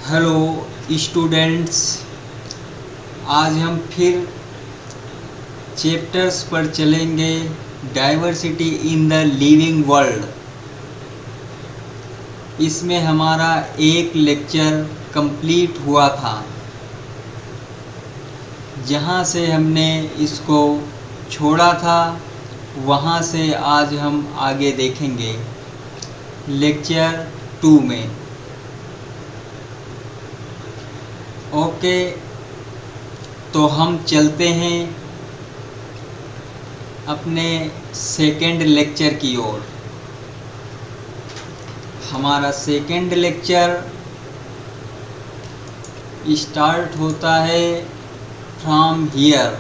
Hello students, आज हम फिर चैप्टर्स पर चलेंगे। Diversity in the living world. इसमें हमारा एक लेक्चर कंप्लीट हुआ था, जहाँ से हमने इसको छोड़ा था वहाँ से आज हम आगे देखेंगे लेक्चर 2 में। ओके, तो हम चलते हैं अपने सेकेंड लेक्चर की ओर। हमारा सेकेंड लेक्चर स्टार्ट होता है फ्रॉम हियर।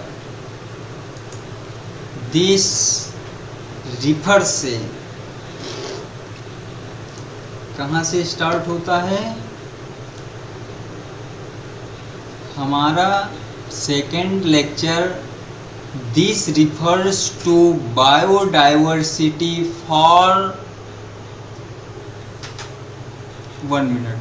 दिस रिफर से। कहाँ से स्टार्ट होता है? हमारा second lecture this refers to biodiversity for 1 minute.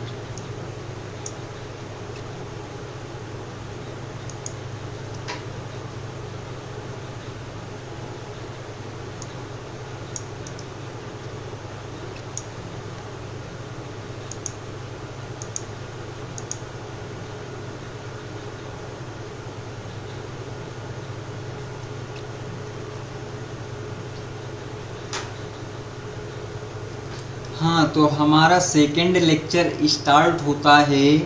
हाँ, तो हमारा सेकेंड लेक्चर स्टार्ट होता है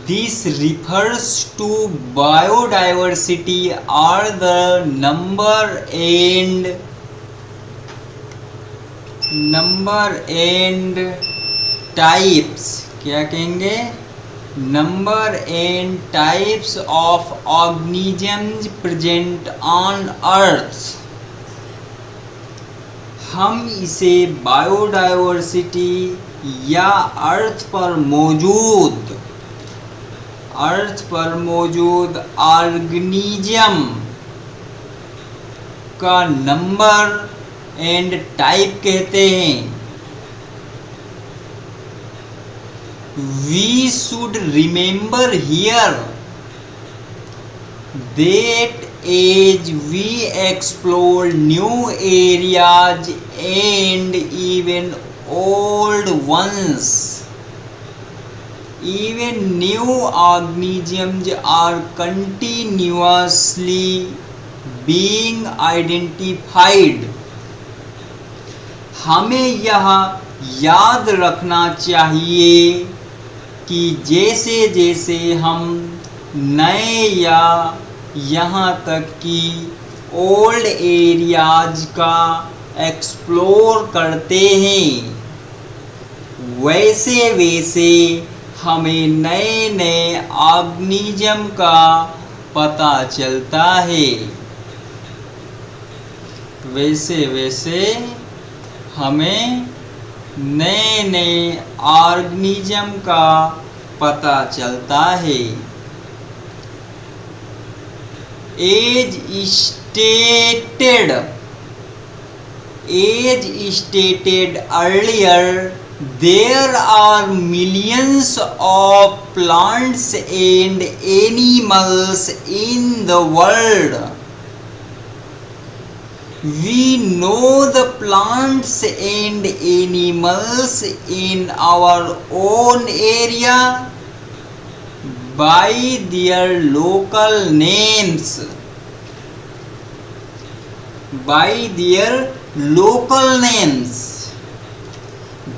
this refers to biodiversity are the number and types. क्या कहेंगे? Number and types of organisms present on earth. हम इसे बायोडाइवर्सिटी या अर्थ पर मौजूद ऑर्गेनिज्म का नंबर एंड टाइप कहते हैं। We should remember here that as we explore new areas and even old ones, even new organisms are continuously being identified. हमें यह याद रखना चाहिए कि जैसे जैसे हम नए या यहाँ तक कि ओल्ड एरियाज का एक्सप्लोर करते हैं, वैसे वैसे हमें नए नए ऑर्गेनिज्म का पता चलता है। वैसे वैसे हमें नए नए ऑर्गेनिज्म का पता चलता है। As stated earlier, there are millions of plants and animals in the world. We know the plants and animals in our own area by their local names.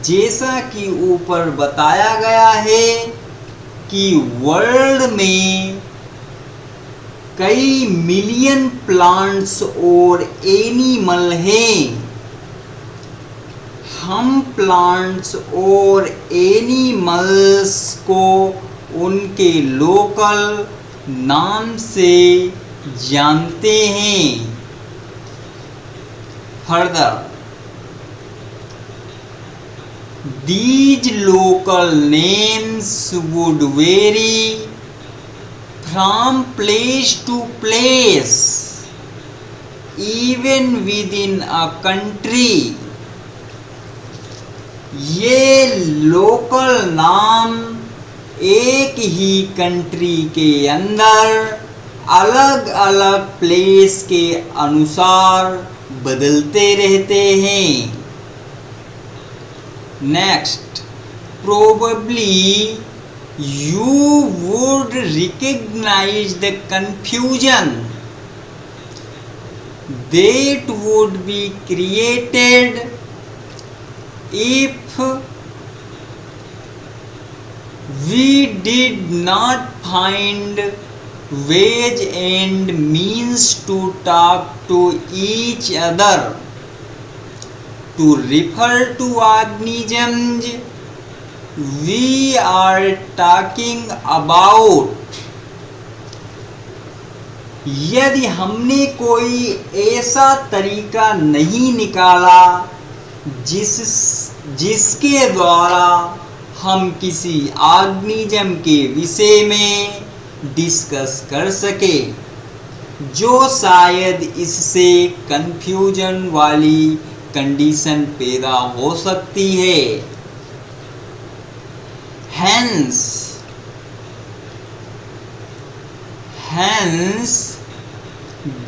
जैसा कि ऊपर बताया गया है कि वर्ल्ड में कई मिलियन प्लांट्स और एनिमल हैं। हम प्लांट्स और एनिमल्स को उनके लोकल नाम से जानते हैं। Further, these local names would vary from place to place, even within a country. ये लोकल नाम एक ही कंट्री के अंदर अलग अलग प्लेस के अनुसार बदलते रहते हैं। Next, probably you would recognize the confusion that would be created if we did not find ways and means to talk to each other. To refer to organisms we are talking about, यदि हमने कोई ऐसा तरीका नहीं निकाला जिसके द्वारा हम किसी ऑर्गेनिज्म के विषय में डिस्कस कर सके, जो शायद इससे कंफ्यूजन वाली कंडीशन पैदा हो सकती है। Hence,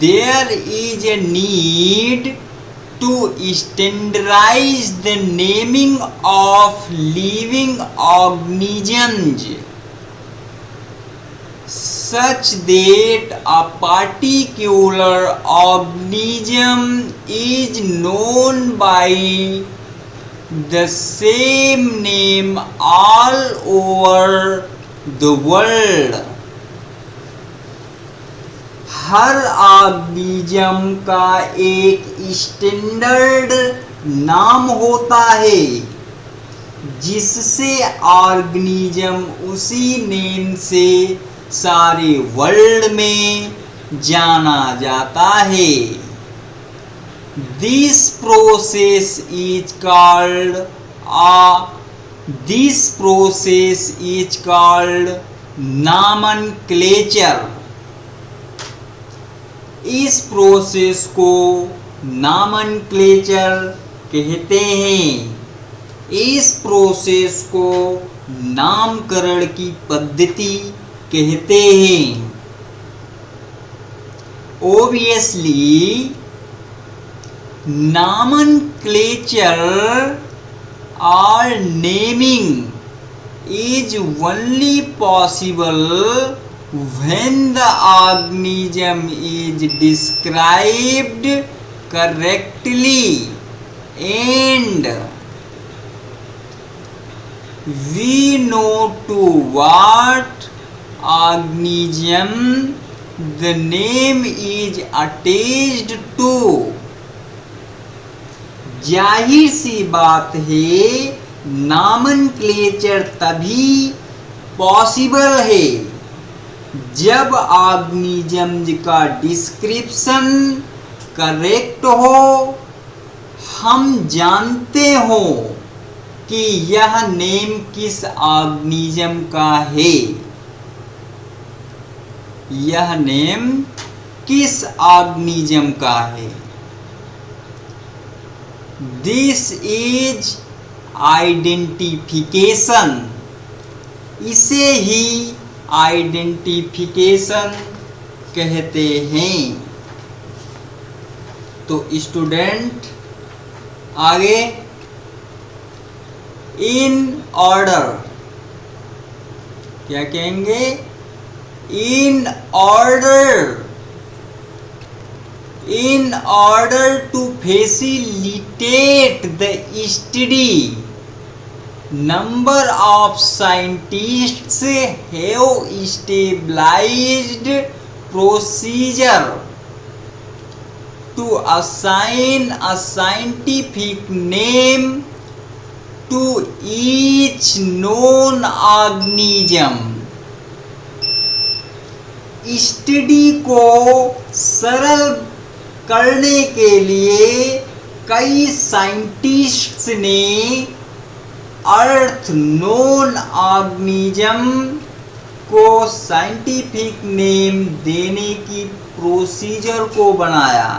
there is a need to standardize the naming of living organisms such that a particular organism is known by the same name all over the world. Her organism का एक standard नाम होता है जिससे ऑर्गेनिज्म उसी name से सारे world में जाना जाता है। This process is called nomenclature. इस प्रोसेस को nomenclature कहते हैं। इस प्रोसेस को नामकरण की पद्धति कहते हैं। Obviously, nomenclature or naming is only possible when the organism is described correctly and we know to what organism the name is attached to. जाहिर सी बात है, नॉमेनक्लेचर तभी पॉसिबल है जब ऑर्गेनिज्म का डिस्क्रिप्शन करेक्ट हो, हम जानते हो कि यह नेम किस ऑर्गेनिज्म का है, यह नेम किस ऑर्गेनिज्म का है। दिस इज आइडेंटिफिकेशन, इसे ही आइडेंटिफिकेशन कहते हैं। तो स्टूडेंट आगे, इन ऑर्डर क्या कहेंगे? इन order to facilitate the study, number of scientists have established procedure to assign a scientific name to each known organism. Study को सरल करने के लिए कई साइंटिस्ट्स ने अर्थ नोन ऑर्गेनिज्म को साइंटिफिक नेम देने की प्रोसीजर को बनाया।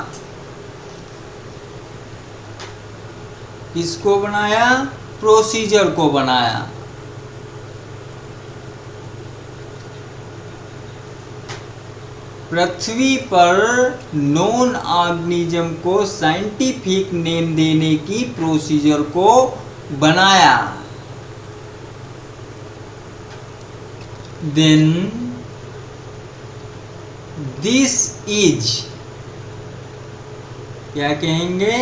किसको बनाया? प्रोसीजर को बनाया। पृथ्वी पर नॉन ऑर्गेनिज्म को साइंटिफिक नेम देने की प्रोसीजर को बनाया। देन दिस इज, क्या कहेंगे,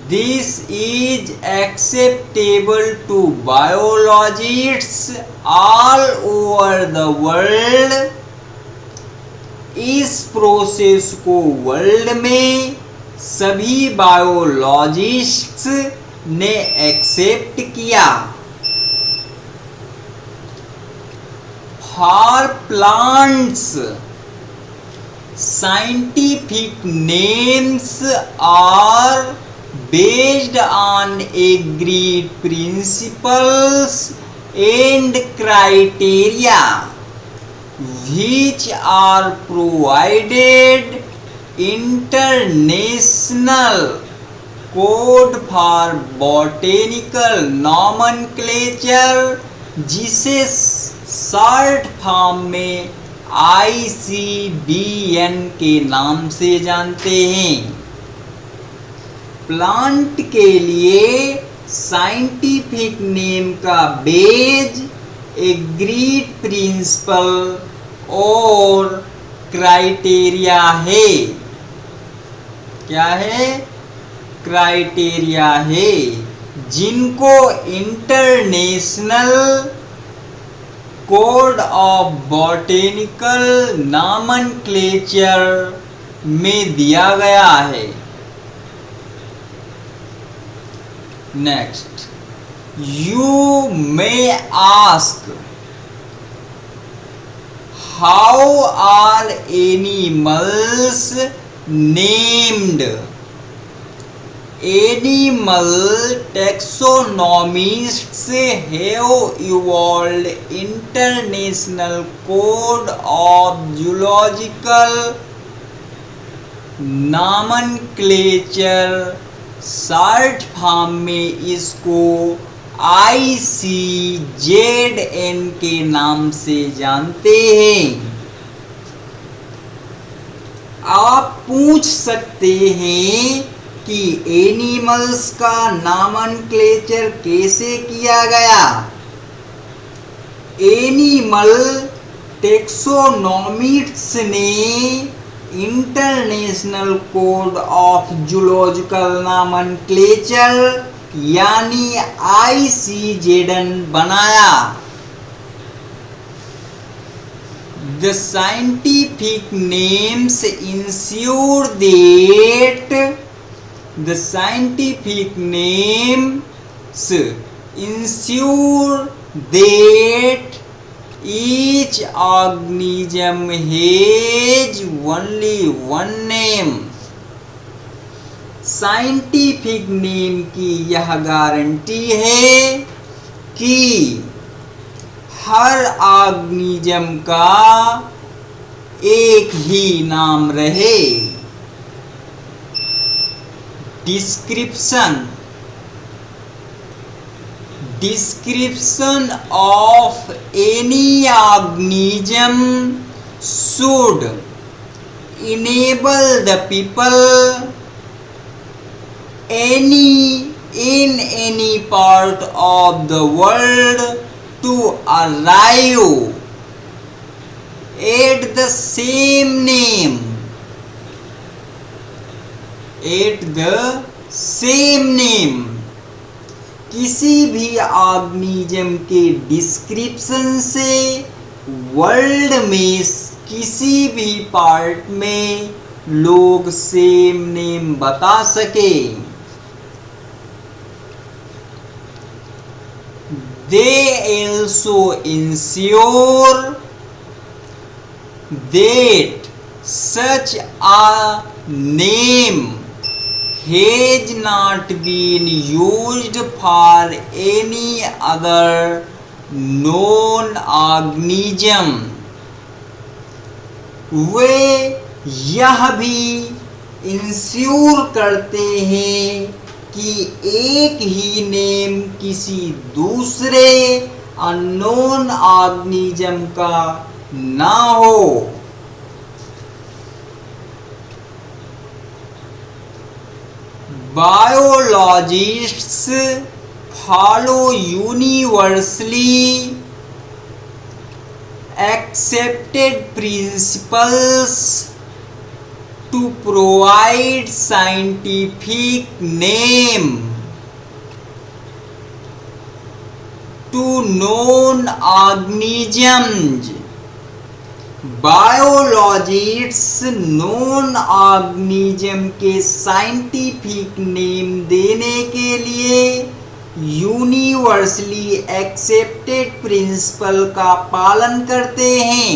this is acceptable to biologists all over the world. इस प्रोसेस को वर्ल्ड में सभी बायोलॉजिस्ट्स ने एक्सेप्ट किया। For plants scientific names are based on agreed principles and criteria which are provided international code for botanical nomenclature, जिसे short form में ICBN के नाम से जानते हैं। प्लांट के लिए साइंटिफिक नेम का बेज एग्रीड प्रिंसिपल और क्राइटेरिया है। क्या है? क्राइटेरिया है, जिनको international code of botanical nomenclature में दिया गया है। Next, you may ask, how are animals named? Animal taxonomists have evolved international code of zoological nomenclature, short form में इसको ICZN के नाम से जानते हैं। आप पूछ सकते हैं कि एनिमल्स का नॉमेनक्लेचर कैसे किया गया? एनिमल टैक्सोनॉमिस्ट्स ने international code of zoological nomenclature यानी ICZN बनाया। The scientific names ensure that each organism has only one name। Scientific name की यह गारंटी है कि हर ऑर्गेनिज्म का एक ही नाम रहे। Description of any organism should enable the people in any part of the world to arrive at the same name। किसी भी ऑर्गेनिज्म के डिस्क्रिप्शन से वर्ल्ड में किसी भी पार्ट में लोग सेम नेम बता सके। They also ensure that such a name has not been used for any other known organism। वे यह भी इंश्योर करते हैं कि एक ही नेम किसी दूसरे अननोन ऑर्गेनिज्म का ना हो। Biologists follow universally accepted principles to provide scientific name to known organisms. Biologists non organism के साइंटिफिक नेम देने के लिए यूनिवर्सली एक्सेप्टेड प्रिंसिपल का पालन करते हैं।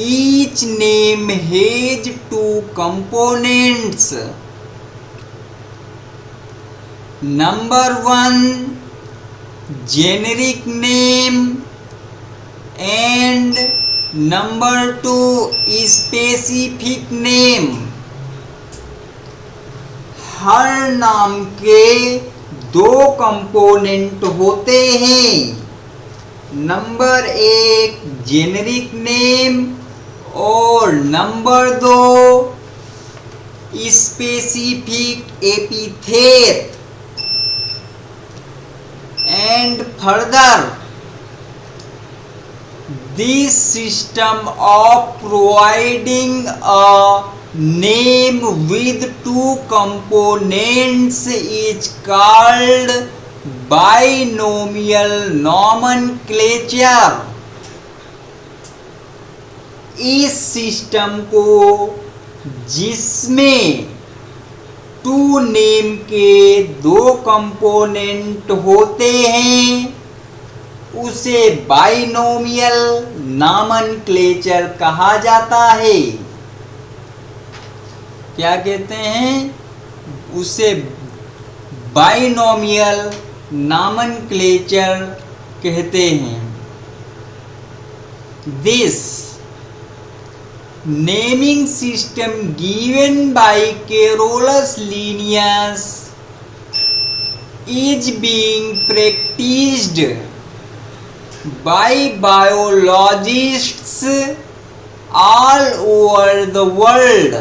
Each name has two components. Number 1 generic name and number 2 specific name। हर नाम के दो कंपोनेंट होते हैं। नंबर 1 जेनेरिक नेम और number 2 specific epithet. And further this system of providing a name with two components is called binomial nomenclature। इस system को जिसमें to name के दो कंपोनेंट होते हैं उसे बाइनोमियल नॉमेनक्लेचर कहा जाता है। क्या कहते हैं? उसे बाइनोमियल नॉमेनक्लेचर कहते हैं। This naming system given by Carolus Linnaeus is being practised by biologists all over the world।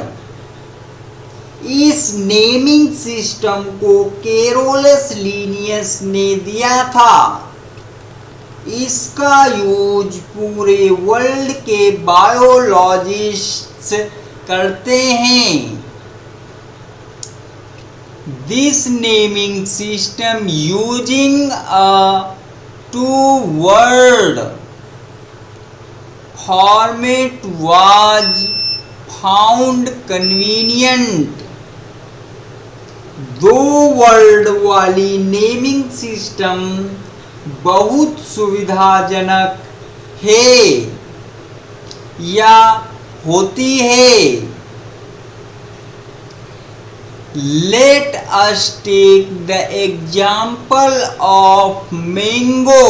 इस नेमिंग सिस्टम को कैरोलस लिनियस ने दिया था। इसका यूज पूरे वर्ल्ड के बायोलॉजिस्ट्स करते हैं। This naming system using a two-word format was found convenient। दो वर्ड वाली नेमिंग सिस्टम बहुत सुविधाजनक है या होती है। Let us take the example of mango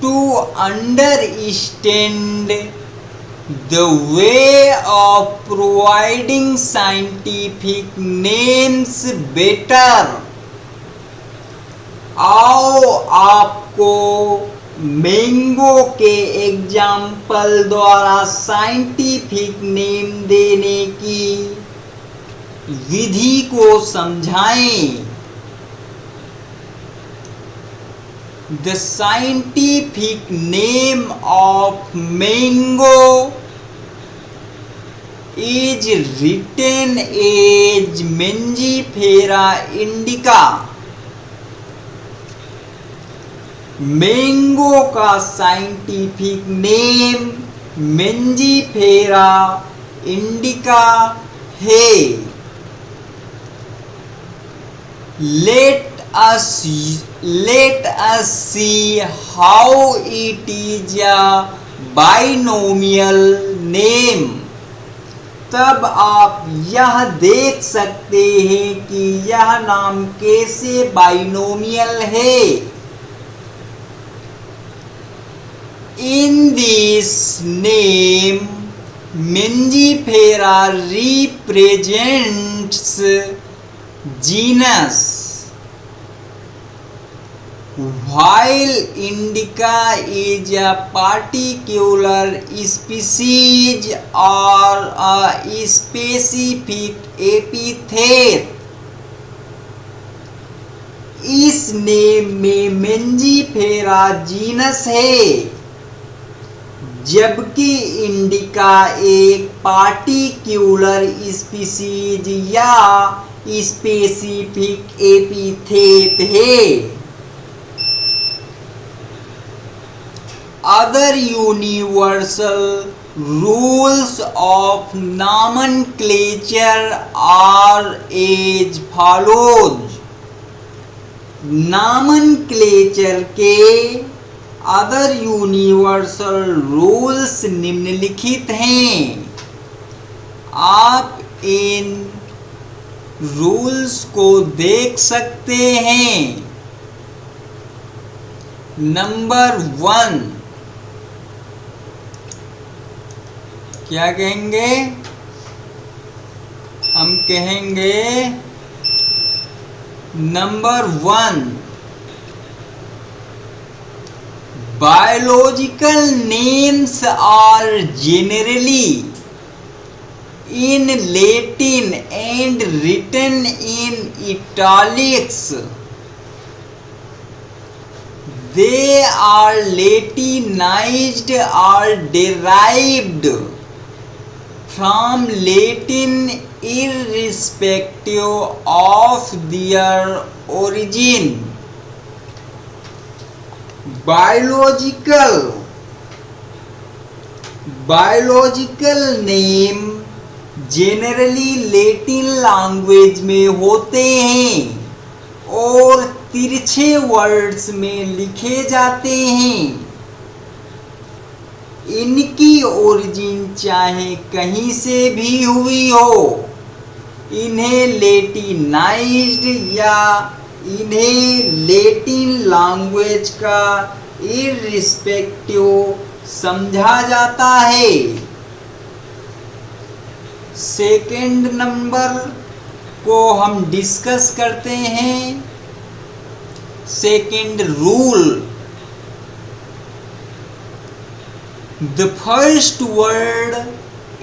to understand the way of providing scientific names better। आओ आपको मैंगो के एग्जाम्पल द्वारा साइंटिफिक नेम देने की विधि को समझाएं। The scientific name of mango is written as Mangifera indica। Mango का scientific name Mangifera indica है। Let us see how it is a binomial name। तब आप यह देख सकते हैं कि यह नाम कैसे बाइनोमियल है। In this name Mangifera represents genus, while Indica is a particular species or a specific epithet. इस नेम में Mangifera जीनस है, जबकि इंडिका एक पार्टिक्यूलर स्पीसीज या स्पेसिफिक एपिथेट है। Other universal rules of nomenclature are as follows. Nomenclature के other universal rules निम्नलिखित हैं। आप इन रूल्स को देख सकते हैं। नंबर 1, क्या कहेंगे? हम कहेंगे number 1, biological names are generally in Latin and written in italics. They are Latinized or derived from Latin irrespective of their origin. Biological name generally Latin language में होते हैं और तिरछे वर्ड्स में लिखे जाते हैं। इनकी ओरिजिन चाहे कहीं से भी हुई हो, इन्हें लेटिनाइज्ड या इन्हें लैटिन लैंग्वेज का इररिस्पेक्टिव समझा जाता है। सेकंड नंबर को हम डिस्कस करते हैं। Second rule, the first word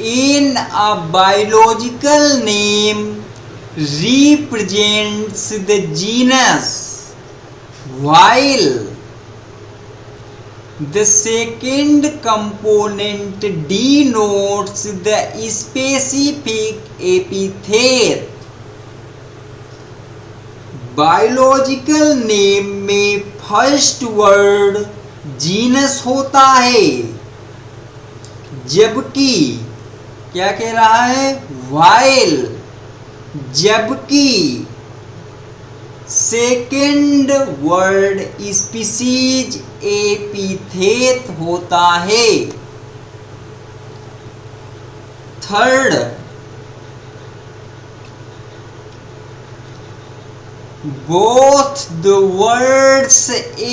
in a biological name represents the genus, while the second component denotes the specific epithet. Biological name में फर्स्ट वर्ड जीनस होता है, जबकि क्या कह रहा है? while, जबकि सेकेंड वर्ड स्पीसीज एपिथेट होता है। Third, both the words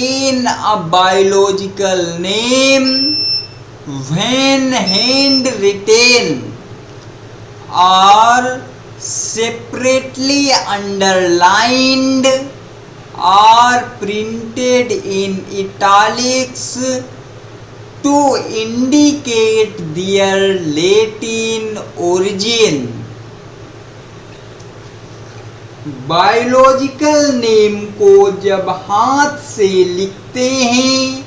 in a biological name when handwritten are separately underlined or printed in italics to indicate their Latin origin. Biological name को जब हाथ से लिखते हैं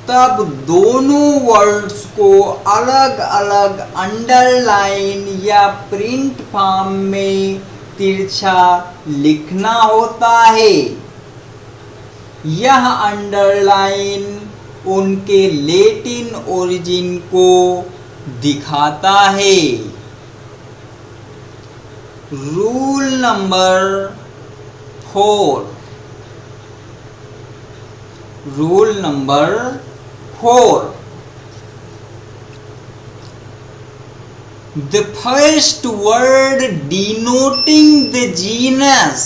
तब दोनों वर्ड्स को अलग अलग अंडरलाइन या प्रिंट फॉर्म में तिरछा लिखना होता है। यह अंडरलाइन उनके लैटिन ओरिजिन को दिखाता है। Rule number 4, rule number 4, the first word denoting the genus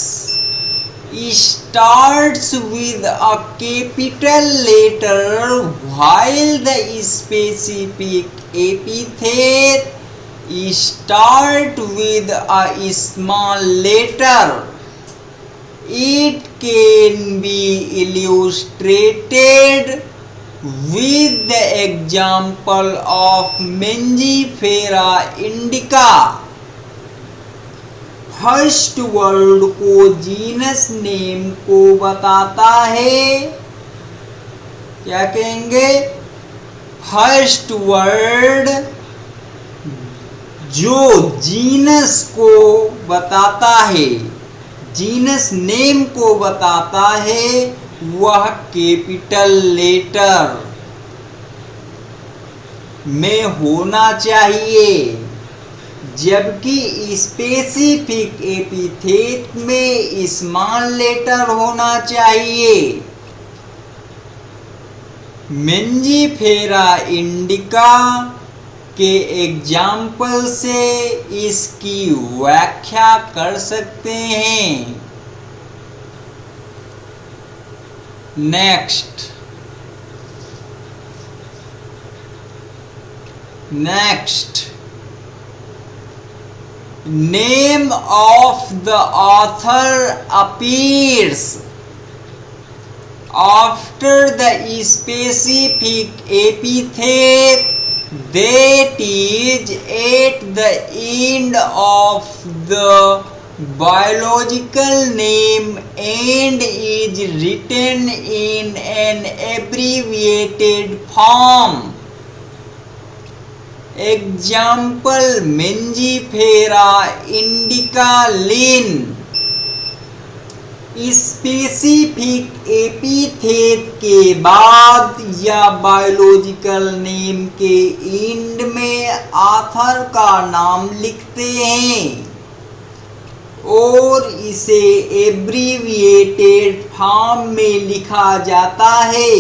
starts with a capital letter while the specific epithet start with a small letter. It can be illustrated with the example of Mangifera indica. First word को genus name को बताता है। क्या कहेंगे? First word जो genus को बताता है, जीनस नेम को बताता है, वह कैपिटल लेटर में होना चाहिए, जबकि स्पेसिफिक एपिथेट में स्मॉल लेटर होना चाहिए। मेंजीफेरा इंडिका के एग्जाम्पल से इसकी व्याख्या कर सकते हैं। Next name of the author appears after the specific epithet that is at the end of the biological name and is written in an abbreviated form. Example Mangifera indica Linn. Specific epithet के बाद या biological name के end में author का नाम लिखते हैं और इसे एब्रीविएटेड फॉर्म में लिखा जाता है।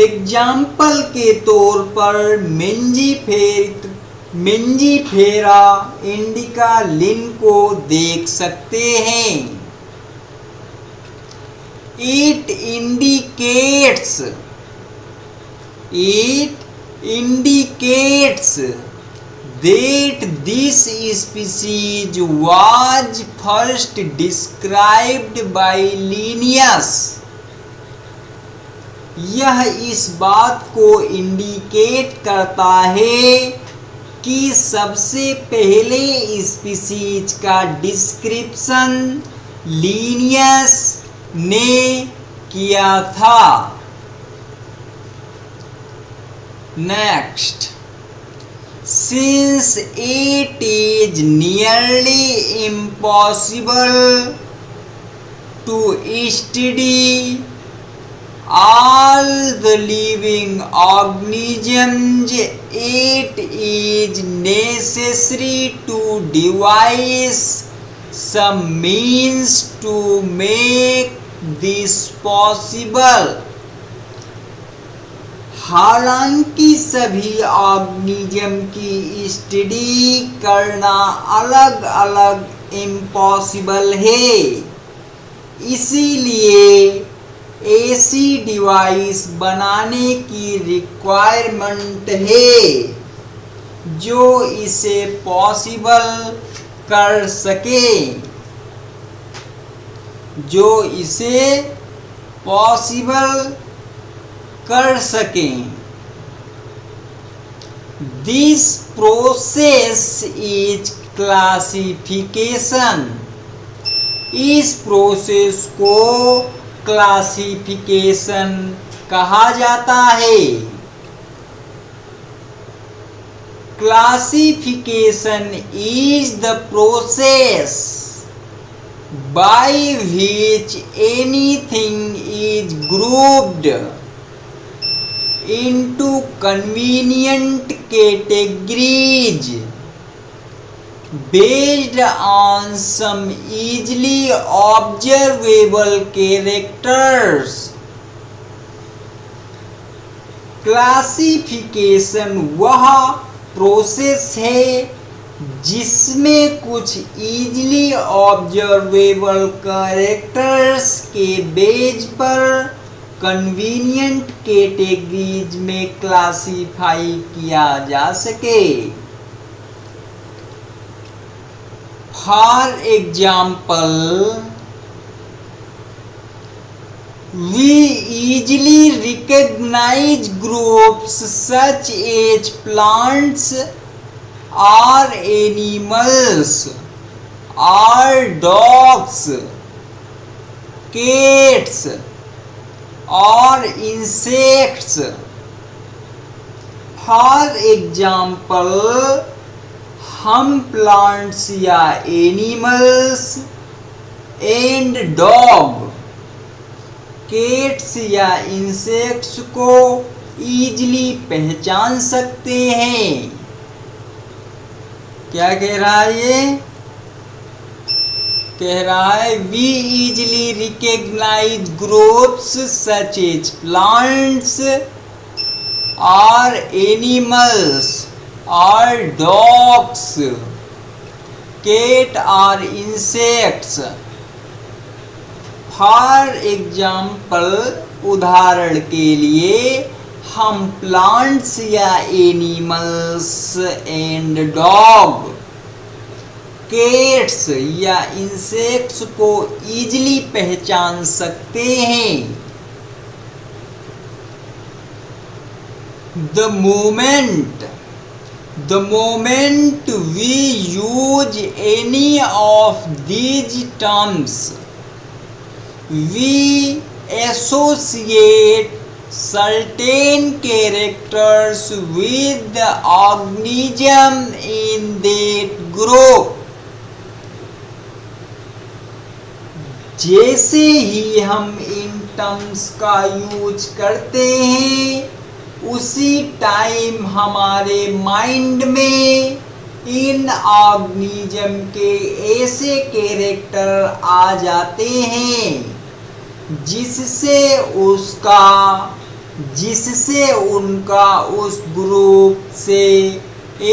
एग्जाम्पल के तौर पर मेंजीफेरा इंडिका लिन को देख सकते हैं। It indicates that this species was first described by Linnaeus. यह इस बात को इंडिकेट करता है कि सबसे पहले स्पीसीज का डिस्क्रिप्शन लीनियस ने किया था। Next, since it is nearly impossible to study all the living organisms, it is necessary to devise some means to make this possible. हालांकि सभी ऑर्गेनिज्म की स्टडी करना अलग अलग इम्पॉसिबल है, इसीलिए ऐसी डिवाइस बनाने की रिक्वायरमेंट है जो इसे पॉसिबल कर सके, दिस प्रोसेस इज क्लासिफिकेशन। इस प्रोसेस को क्लासिफिकेशन कहा जाता है। Classification is the process by which anything is grouped into convenient categories based on some easily observable characters. Classification वह प्रोसेस है जिसमें कुछ इजीली ऑब्जर्वेबल कैरेक्टर्स के बेस पर कन्वीनियंट कैटेगरीज में क्लासीफाई किया जा सके। For example, we easily recognize groups such as plants or animals or dogs, cats or insects. For example, हम प्लांट्स या एनिमल्स एंड डॉग, कैट्स या इंसेक्ट्स को इजीली पहचान सकते हैं। क्या कह रहा है ये? कह रहा है we easily recognise groups such as plants और एनिमल्स और डॉग्स, कैट और इंसेक्ट्स। फॉर एग्जाम्पल, उदाहरण के लिए हम प्लांट्स या एनिमल्स एंड डॉग, कैट्स या इंसेक्ट्स को इजीली पहचान सकते हैं। The moment we use any of these terms, we associate certain characters with the organism in that group. जैसे ही हम इन टर्म्स का यूज करते हैं, उसी टाइम हमारे माइंड में इन ऑर्गेनिज्म के ऐसे कैरेक्टर आ जाते हैं जिससे उनका उस ग्रुप से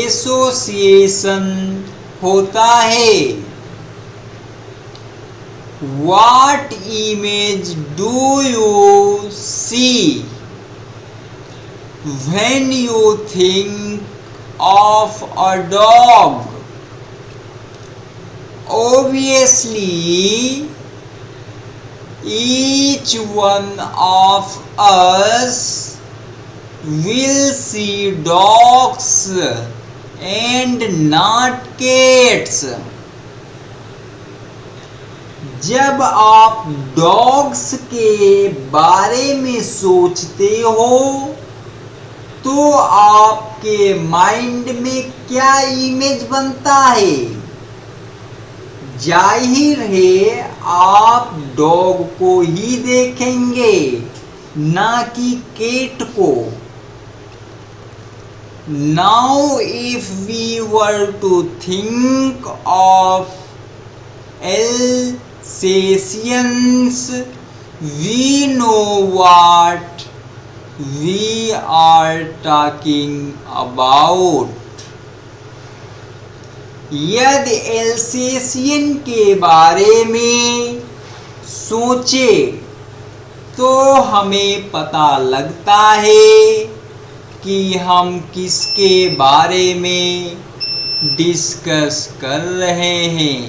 एसोसिएशन होता है। What image do you see when you think of a dog? Obviously, each one of us will see dogs and not cats. जब आप डॉग्स के बारे में सोचते हो तो आपके माइंड में क्या इमेज बनता है? जाहिर है आप डॉग को ही देखेंगे, ना कि कैट को। Now if we were to think of Alsatians, we know what we are talking about. यदि एल्सेशियन के बारे में सोचे तो हमें पता लगता है कि हम किसके बारे में डिस्कस कर रहे हैं।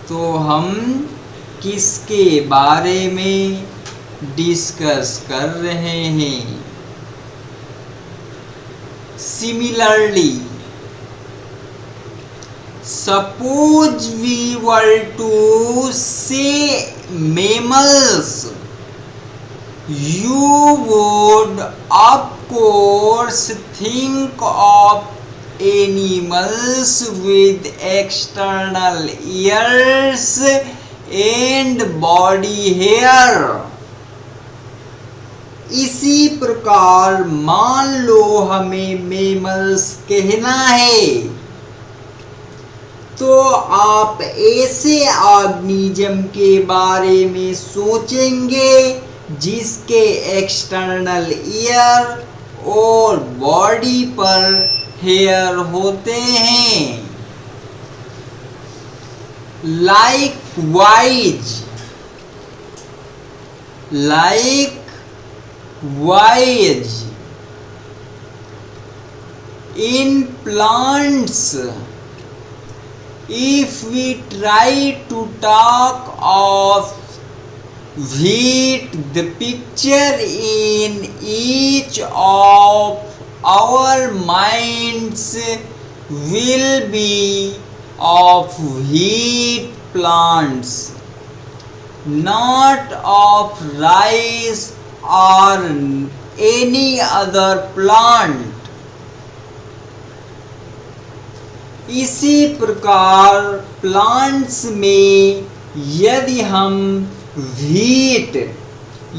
तो हम किसके बारे में डिस्कस कर रहे हैं? Similarly, suppose we were to say mammals, you would of course think of animals with external ears and body hair. इसी प्रकार मान लो हमें मेमल्स कहना है, तो आप ऐसे ऑर्गेनिज्म के बारे में सोचेंगे जिसके एक्सटर्नल ईयर और बॉडी पर हेयर होते हैं। Likewise, Likewise, in plants, if we try to talk of wheat, the picture in each of our minds will be of wheat plants, not of rice or any other plant. इसी प्रकार plants में यदि हम wheat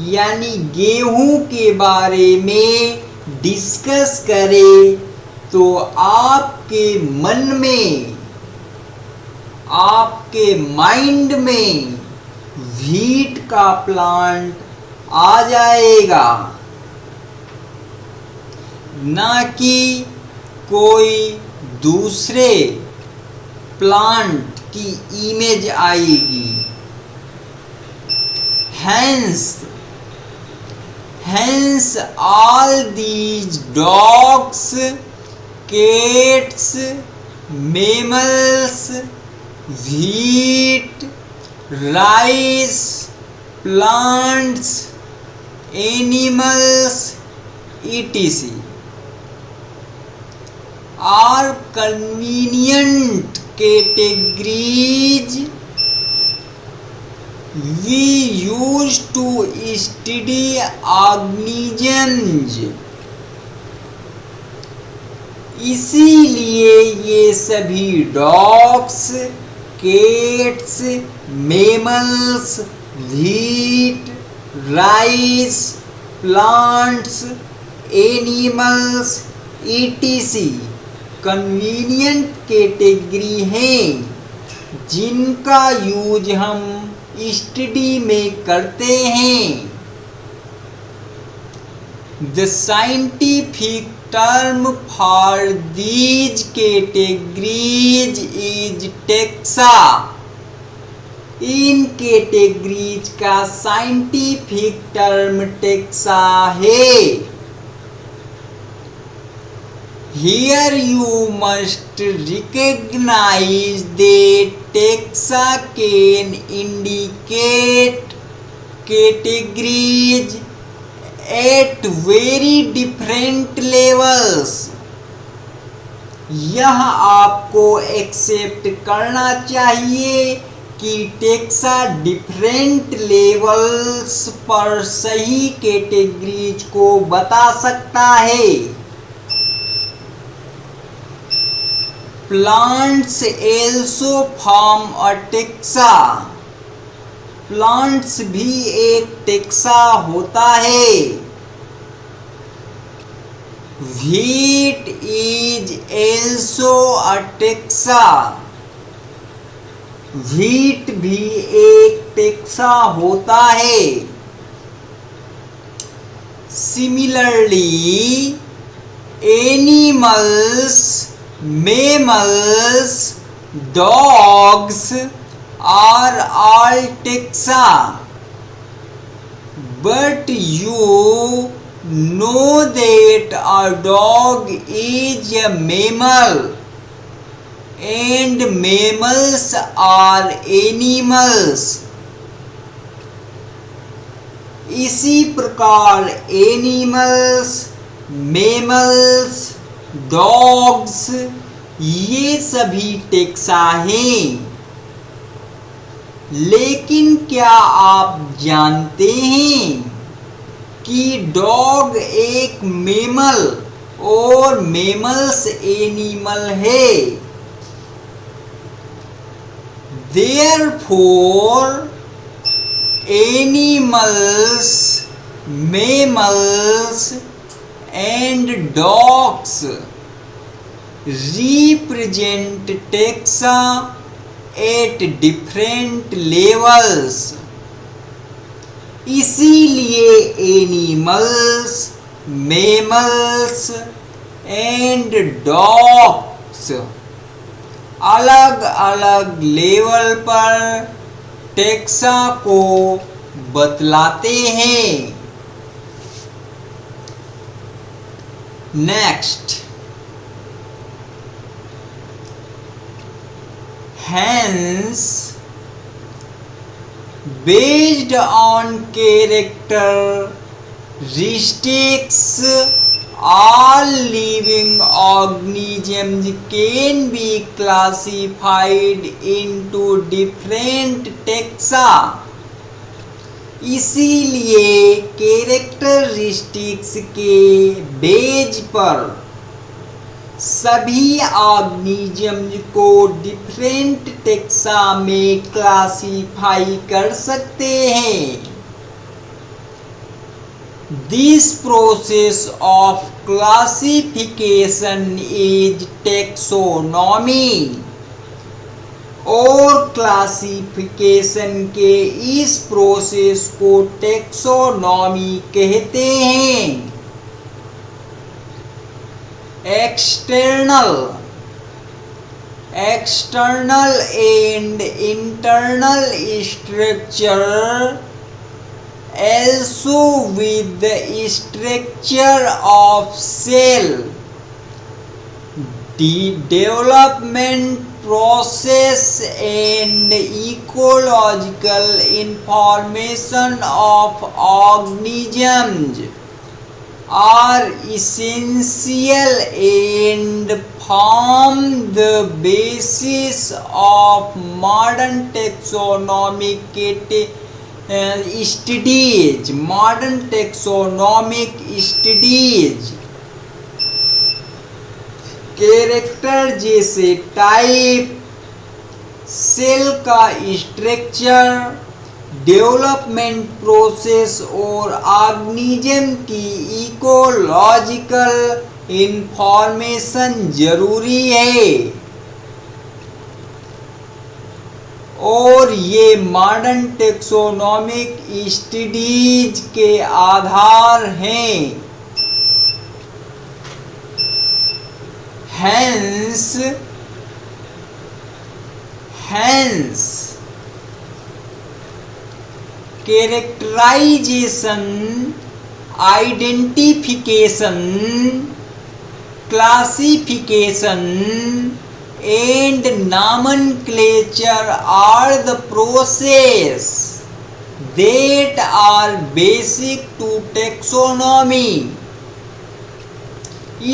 यानी गेहूं के बारे में डिस्कस करें तो आपके मन में, आपके माइंड में व्हीट का प्लांट आ जाएगा, ना कि कोई दूसरे प्लांट की इमेज आएगी। Hence all these dogs, cats, mammals, wheat, rice, plants, animals, etc. are convenient categories we use to study organisms. इसीलिए ये सभी dogs, cats, mammals, wheat, rice, plants, animals etc. Convenient category हैं जिनका use हम study में करते हैं। The scientific term for these categories is taxa. इन कैटेगरीज का साइंटिफिक टर्म टेक्सा है। Here you must recognize that taxa can indicate categories at very different levels. यह आपको एक्सेप्ट करना चाहिए कि टेक्सा डिफरेंट लेवल्स पर सही कैटेगरीज को बता सकता है। Plants also form a taxa. Plants भी एक टेक्सा होता है। Wheat is also a taxa. Wheat भी एक टेक्सा होता है। Similarly, animals, mammals, dogs are all taxa, but you know that a dog is a mammal and mammals are animals. इसी प्रकार एनिमल्स, मेमल्स, डॉग्स ये सभी टेक्सा हैं। लेकिन क्या आप जानते हैं कि डॉग एक मेमल और मेमल्स एनिमल है। Therefore, animals, mammals and dogs represent taxa at different levels. इसीलिए एनिमल्स, मेमल्स एंड डॉग्स अलग अलग लेवल पर टेक्सा को बतलाते हैं। Next, hence based on characteristics all living organisms can be classified into different taxa। इसीलिए characteristics के beige पर सभी ऑर्गेनिज्म को डिफरेंट टेक्सा में क्लासिफाई कर सकते हैं। This process of classification is taxonomy. और क्लासिफिकेशन के इस प्रोसेस को टेक्सोनॉमी कहते हैं। External and internal structure also with the structure of cell development process and ecological information of organisms are essential and form the basis of modern taxonomic studies. Character जैसे type, cell का structure, development process और organism की ecological information जरूरी है। और ये modern taxonomic studies के आधार हैं। Hence characterisation, identification, classification and nomenclature are the process that are basic to taxonomy।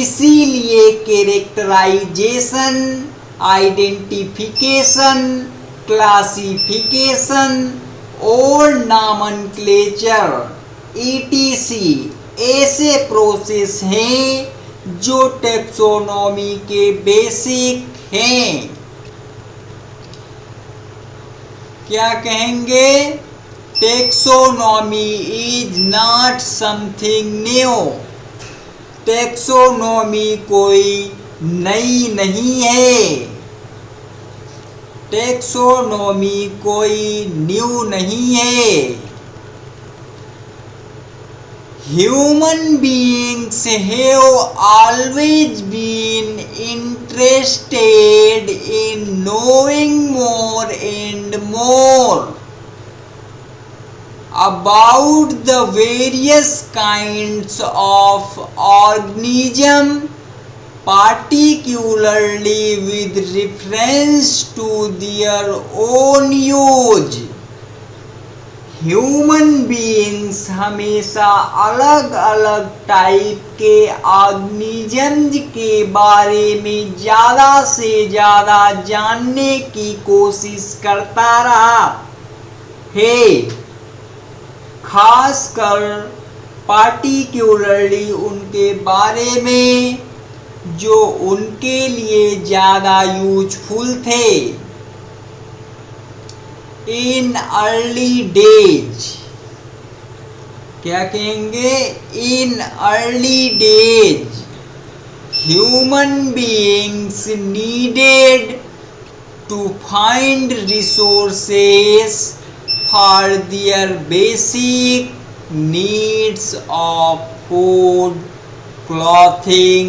इसीलिए कैरेक्टराइजेशन, आइडेंटिफिकेशन, क्लासिफिकेशन और नॉमेनक्लेचर etc ऐसे प्रोसेस हैं जो टैक्सोनॉमी के बेसिक हैं। क्या कहेंगे? Taxonomy is not something new. Taxonomy कोई नई नहीं है। टैक्सोनॉमी कोई न्यू नहीं है। Human beings have always been interested in knowing more and more about the various kinds of organism, particularly with reference to their own use। Human beings हमेशा अलग अलग टाइप के ऑर्गेनिजम्स के बारे में ज़्यादा से ज़्यादा जानने की कोशिश करता रहा है, खासकर पार्टिकुलरली उनके बारे में जो उनके लिए ज़्यादा यूजफुल थे। इन अर्ली डेज, क्या कहेंगे? In early days human beings needed to find resources for their basic needs of food, clothing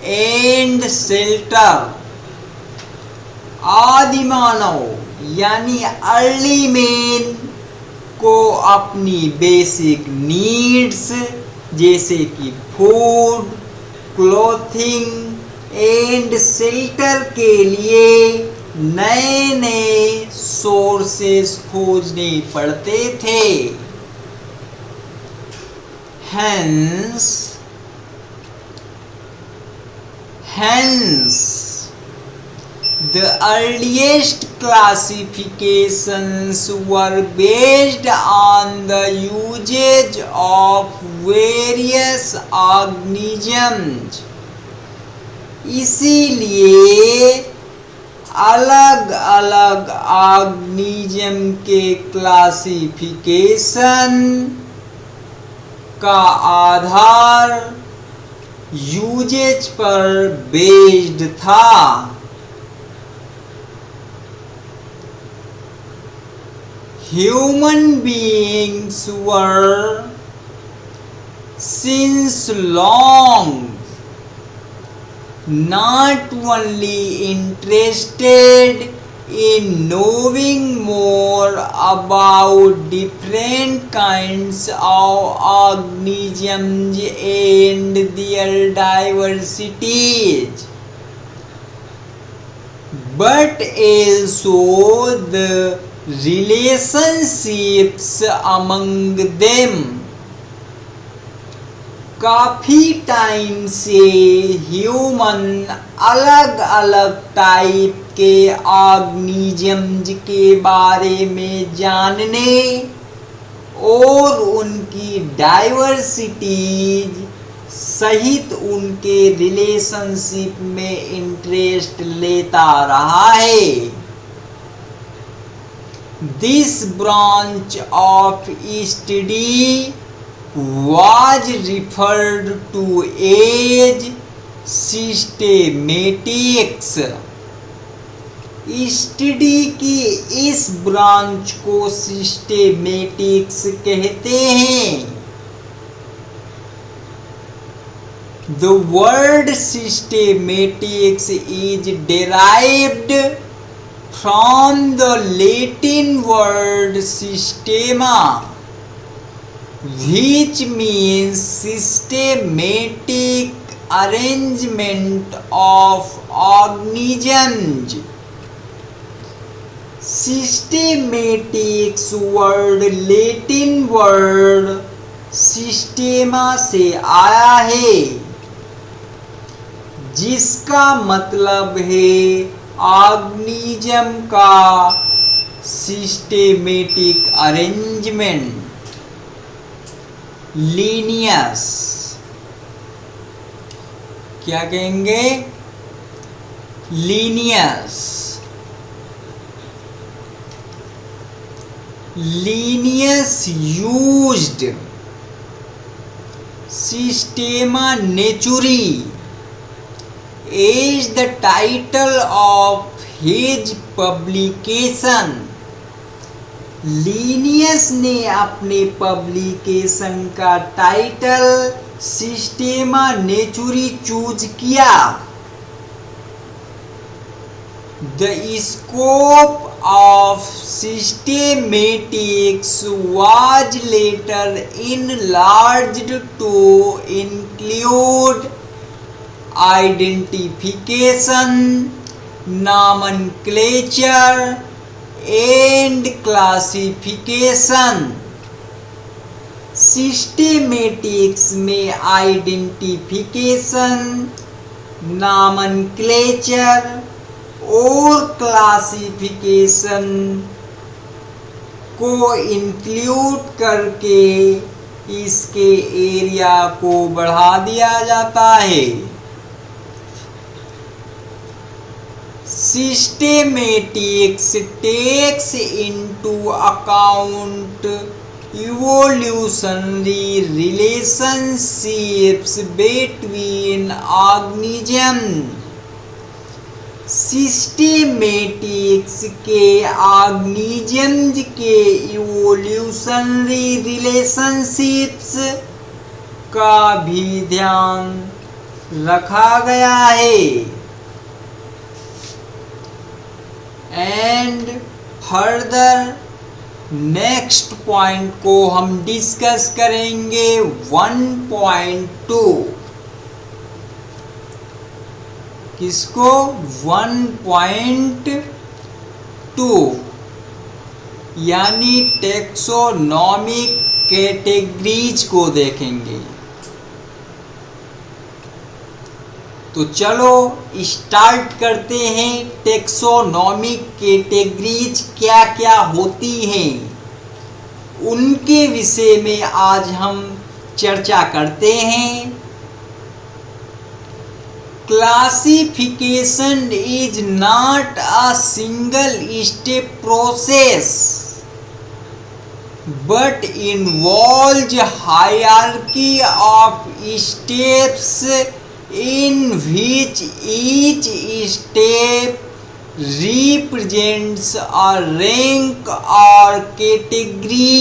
and shelter. आदि मानव यानी अर्ली मैन को अपनी बेसिक नीड्स जैसे कि फूड, क्लोथिंग एंड शेल्टर के लिए नए नए सोर्सेस खोजने पड़ते थे। Hence, the earliest classifications were based on the usage of various organisms. इसीलिए अलग अलग ऑर्गेनिज्म के क्लासिफिकेशन का आधार यूजेज पर बेस्ड था। Human beings were since long not only interested in knowing more about different kinds of organisms and their diversities, but also the relationships among them. काफी time से human अलग अलग type के organisms के बारे में जानने और उनकी डाइवर्सिटीज सहित उनके रिलेशनशिप में इंटरेस्ट लेता रहा है। This branch of study was referred to as systematics. Study की इस ब्रांच को सिस्टेमेटिक्स कहते हैं। The word systematics is derived from the Latin word systema, which means systematic arrangement of organisms. Systematics word Latin word systema से आया है, जिसका मतलब है ऑर्गेनिज्म का सिस्टेमेटिक अरेंजमेंट। लीनियस क्या कहेंगे? Linnaeus used Systema Naturae is the title of his publication. Linnaeus ने अपने पब्लिकेशन का टाइटल सिस्टेमा नेचुरी चूज किया। The scope of systematics was later enlarged to include identification, nomenclature and classification. Systematics में identification, nomenclature और classification को include करके इसके area को बढ़ा दिया जाता है। Systematics takes into account evolutionary relationships between organisms. Systematics के ऑर्गेनिजम्स के इवोल्यूशनरी रिलेशनशिप्स का भी ध्यान रखा गया है। And further, नेक्स्ट पॉइंट को हम डिस्कस करेंगे 1.2। किसको? 1.2 यानी टेक्सोनॉमिक कैटेगरीज को देखेंगे। तो चलो स्टार्ट करते हैं। टेक्सोनॉमिक कैटेगरीज क्या क्या होती हैं उनके विषय में आज हम चर्चा करते हैं। Classification is not a single step process but involves hierarchy of steps in which each step represents a rank or category।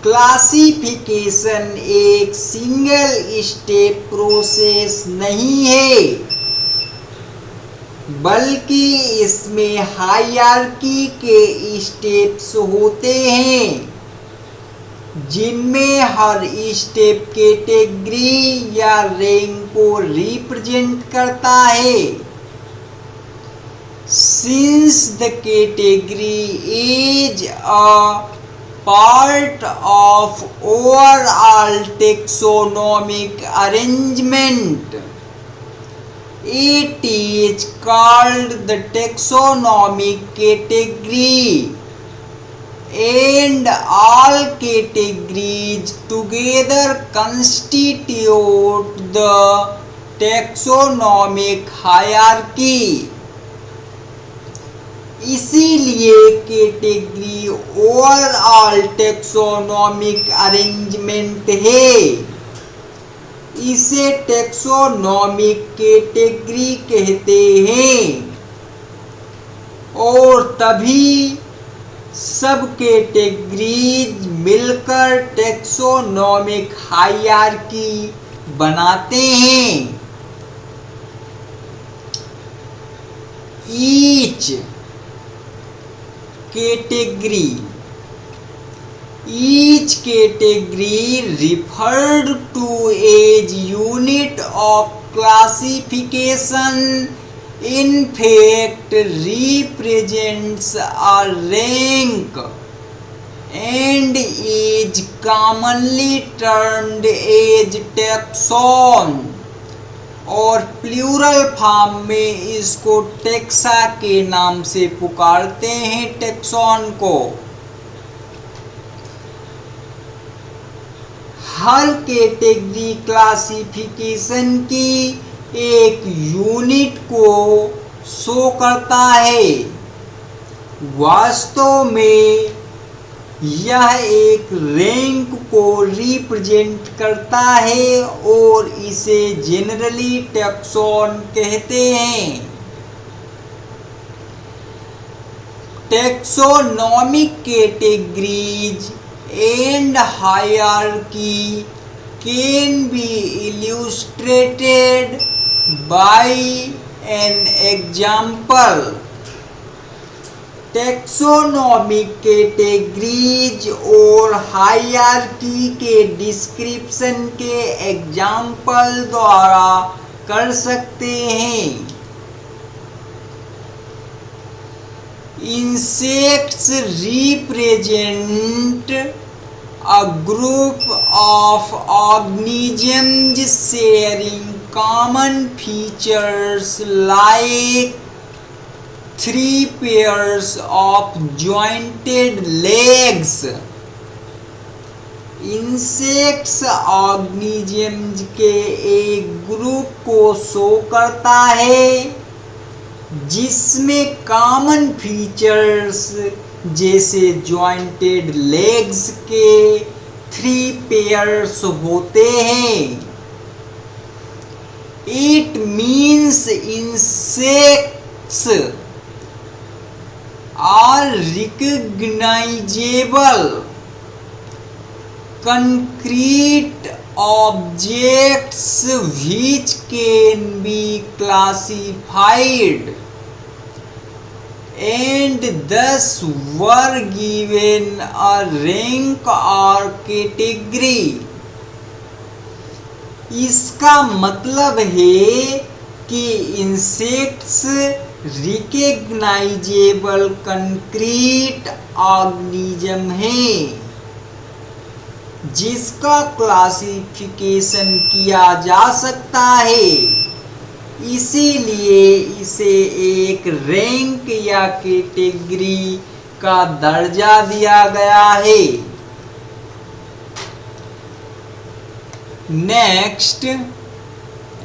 Classification एक सिंगल स्टेप प्रोसेस नहीं है, बल्कि इसमें हायरार्की के स्टेप्स होते हैं जिनमें हर स्टेप कैटेगरी या रैंक को रिप्रेजेंट करता है। Since the category is a part of overall taxonomic arrangement, it is called the taxonomic category, and all categories together constitute the taxonomic hierarchy। इसीलिए कैटेगरी ओवरऑल टेक्सोनॉमिक अरेंजमेंट है। इसे taxonomic category कहते हैं और तभी सब कैटेगरीज मिलकर taxonomic hierarchy बनाते हैं। Each category Each category referred to as unit of classification in fact represents a rank and is commonly termed as taxon, और प्लूरल फॉर्म में इसको टेक्सा के नाम से पुकारते हैं, टेक्सॉन को। हर कैटेगरी क्लासिफिकेशन की एक यूनिट को शो करता है। वास्तव में यह एक रैंक को रिप्रेजेंट करता है और इसे जनरली टैक्सॉन कहते हैं। Taxonomic categories and hierarchy can be illustrated by an example। Taxonomic categories और हायरार्की के डिस्क्रिप्शन के एग्जाम्पल द्वारा कर सकते हैं। Insects represent a group of organisms sharing common features like 3 pairs of jointed legs। Insects organisms के एक group को शो करता है जिसमें कॉमन फीचर्स जैसे जॉइंटेड लेग्स के 3 पेयर्स होते हैं। It means insects are recognisable concrete objects which can be classified। and thus were given a rank or category। इसका मतलब है कि इंसेक्ट्स रिकग्नाइजेबल कंक्रीट ऑर्गेनिज्म है जिसका क्लासिफिकेशन किया जा सकता है, इसीलिए इसे एक रैंक या कैटेगरी का दर्जा दिया गया है। नेक्स्ट,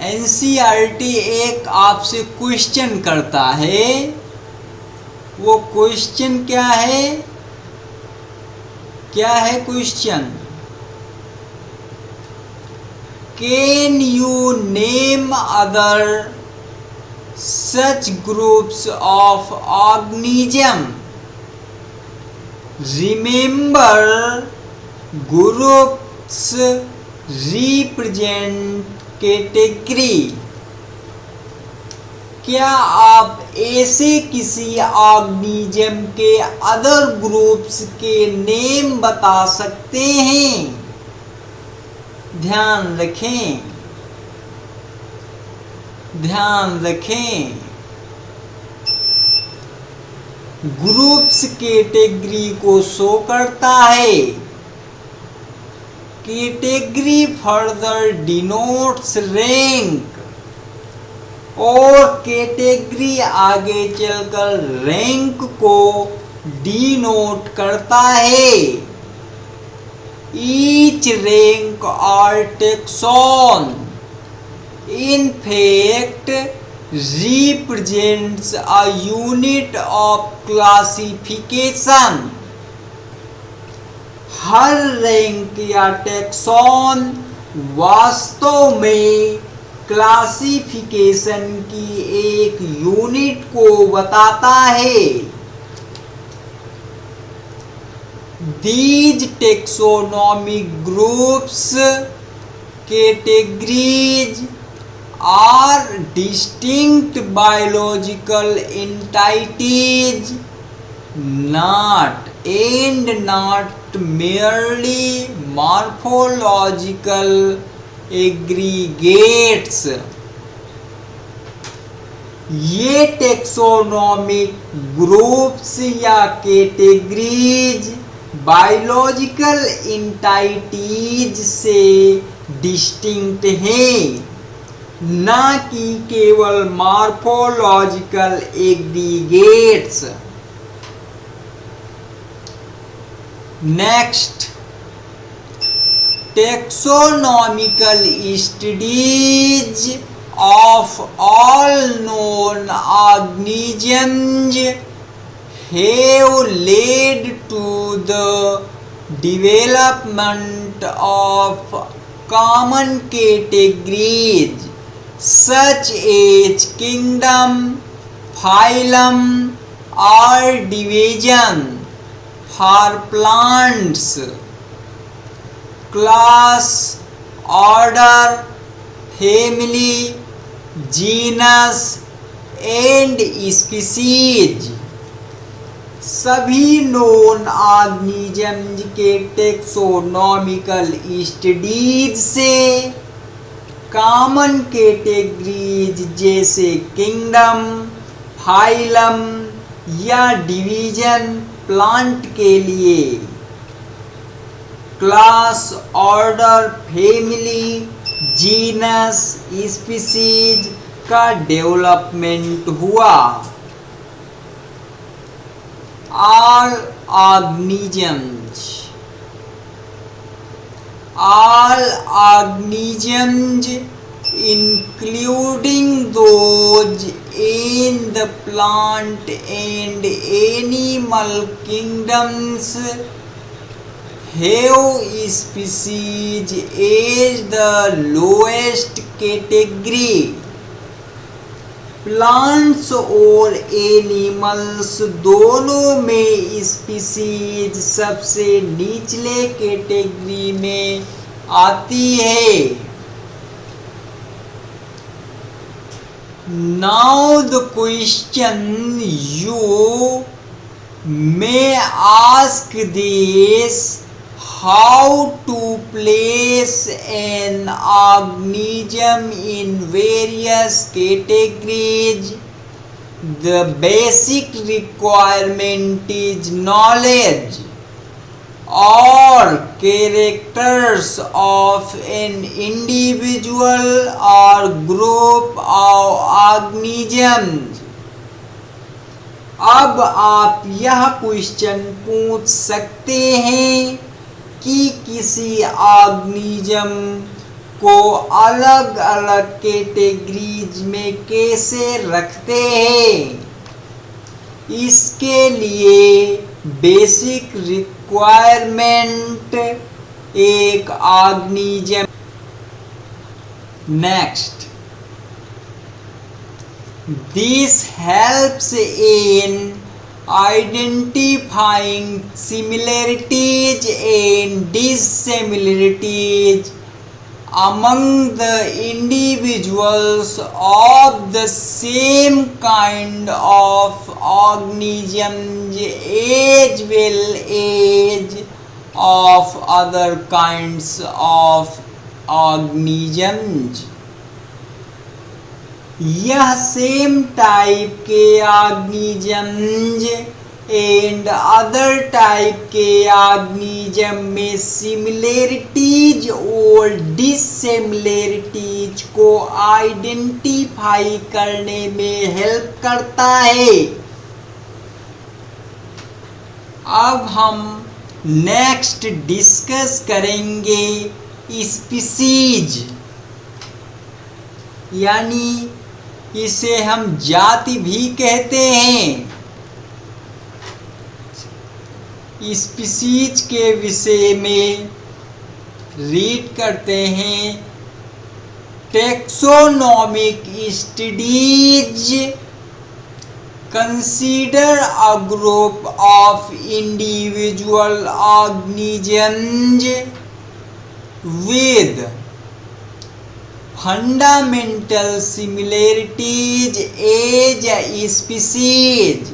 एनसीईआरटी एक आपसे क्वेश्चन करता है। वो क्वेश्चन क्या है? क्या है question? Can you name other such groups of organism? Remember, groups represent category। क्या आप ऐसे किसी ऑर्गेनिज्म के अदर ग्रुप्स के नेम बता सकते हैं? ध्यान रखें, ध्यान रखें। ग्रुप्स कैटेगरी को शो करता है। कैटेगरी फर्दर डिनोट्स रैंक और कैटेगरी आगे चलकर रैंक को डिनोट करता है। Each rank or taxon in fact represents a unit of classification। Her rank या टैक्सॉन वास्तव में क्लासिफिकेशन की एक यूनिट को बताता है। These taxonomic groups categories are distinct biological entities, not merely morphological aggregates। ये टेक्सोनॉमिक ग्रुप्स या कैटेगरीज बायोलॉजिकल एंटिटीज से डिस्टिंक्ट हैं, ना कि केवल morphological aggregates. Next, taxonomical studies of all known organisms have led to the development of common categories such as kingdom, phylum or division for plants, class, order, family, genus and species। सभी non organism के taxonomical studies से common categories जैसे kingdom, phylum या division plant के लिए, class, order, family, genus, species का development हुआ। All organisms including those in the plant and animal kingdoms have species as the lowest category। Plants और animals दोनों में स्पीसीज सबसे निचले कैटेगरी में आती है। Now the question you may ask this: how to place an organism in various categories? The basic requirement is knowledge or characters of an individual or group of organisms. अब आप यह question पूछ सकते हैं कि किसी ऑर्गेनिज्म को अलग अलग कैटेगरीज में कैसे रखते हैं। इसके लिए बेसिक रिक्वायरमेंट एक organism. Next, this helps in identifying similarities and dissimilarities among the individuals of the same kind of organisms as well as of other kinds of organisms. यह सेम टाइप के organisms and other type के organism में similarities और dissimilarities को identify करने में help करता है। अब हम नेक्स्ट डिस्कस करेंगे स्पीसीज, यानी इसे हम जाति भी कहते हैं। स्पीसीज के विषय में रीड करते हैं। Taxonomic studies consider a group of individual organisms with fundamental similarities as a species.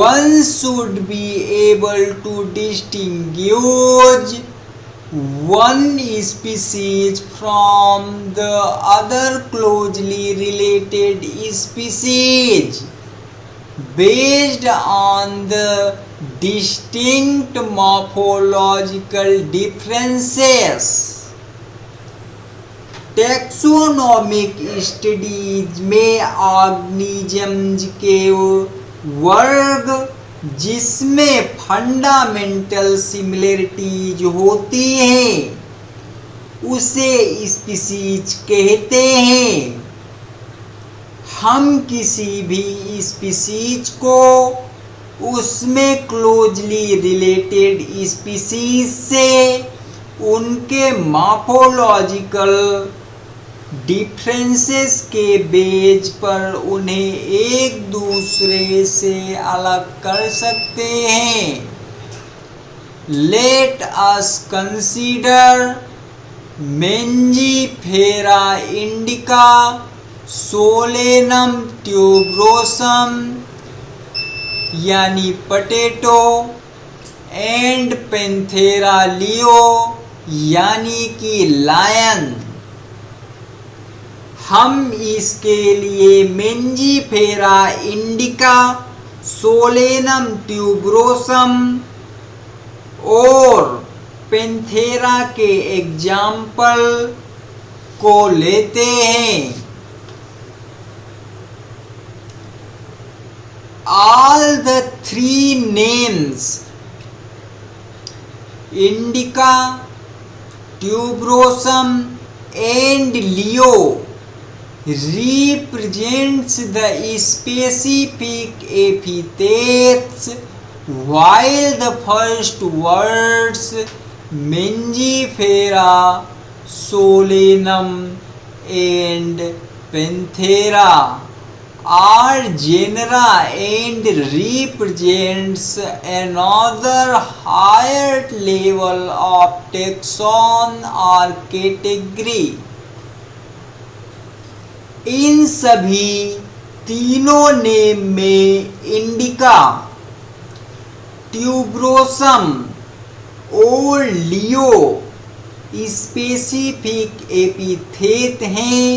One should be able to distinguish one species from the other closely related species based on the distinct morphological differences. Taxonomic studies में organisms के वर्ग जिसमें fundamental similarities होती हैं उसे species कहते हैं। हम किसी भी स्पीसीज को उसमें क्लोजली रिलेटेड स्पीसीज से उनके मॉर्फोलॉजिकल डिफरेंसेस के बेस पर उन्हें एक दूसरे से अलग कर सकते हैं। Let us consider Mangifera indica, Solanum tuberosum यानी पटेटो एंड पेंथेरा लियो यानी कि लायन। हम इसके लिए मेंजीफेरा इंडिका, सोलेनम ट्यूबरोसम और पेंथेरा के एग्जाम्पल को लेते हैं। All the three names Indica, tuberosum and Leo represents the specific epithets, while the first words Mangifera, Solanum and Panthera are genera and represents another higher level of taxon or category. इन सभी तीनों name में indica, tuberosum और लियो specific epithet हैं,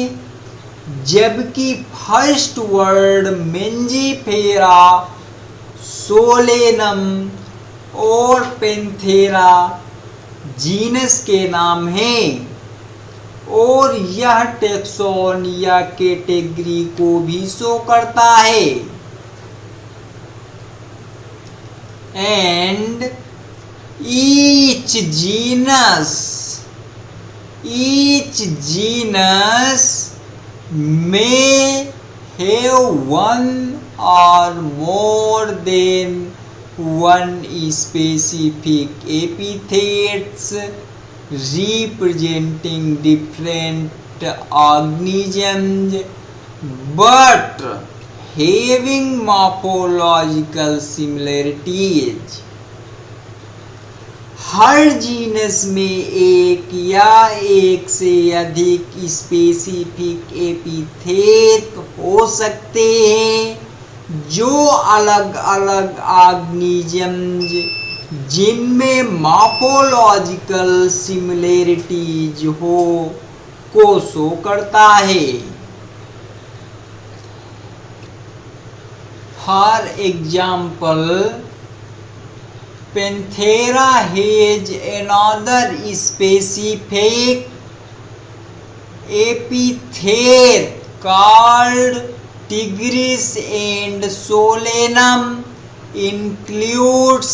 जबकि first word मेंजिफेरा, Solanum और Panthera genus के नाम हैं और यह टैक्सोन या कैटेगरी को भी शो करता है। And each genus may have one or more than one specific epithets representing different organisms but having morphological similarities। Her genus में एक या एक से अधिक स्पेसिफिक एपिथेट हो सकते हैं जो अलग अलग ऑर्गेनिजम्स जिनमें मॉर्फोलॉजिकल सिमिलरिटीज हो को शो करता है। For example, Panthera has another specific epithet called tigris, and solanum includes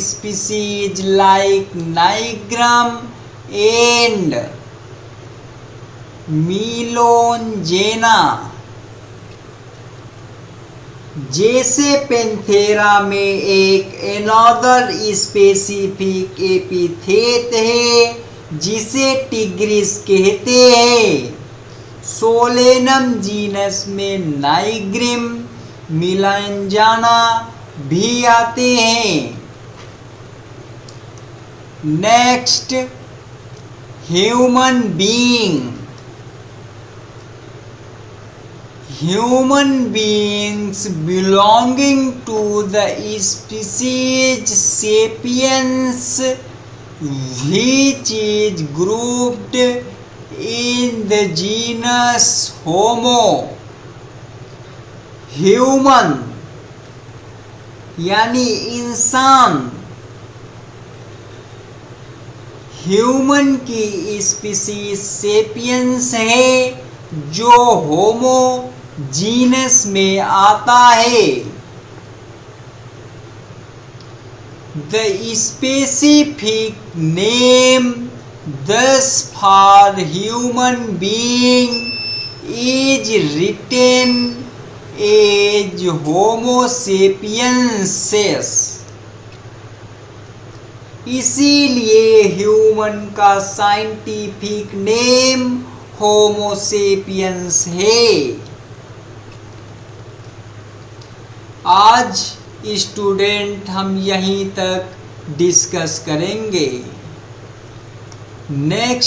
species like nigrum and melongena। जैसे पैंथेरा में एक एनोदर स्पेसिफिक एपिथेट है जिसे टिग्रिस कहते हैं, सोलेनम जीनस में नाइग्रिम, मेलांजाना भी आते हैं। Next, human being. Human beings belonging to the species sapiens, which is grouped in the genus Homo। Human यानी इंसान, ह्यूमन की स्पीसीज सेपियंस है जो होमो जीनस में आता है। The specific name thus for human being is written as Homo sapiensis। इसीलिए human का साइंटिफिक नेम होमो सेपियंस है। आज स्टूडेंट हम यहीं तक डिस्कस करेंगे। नेक्स्ट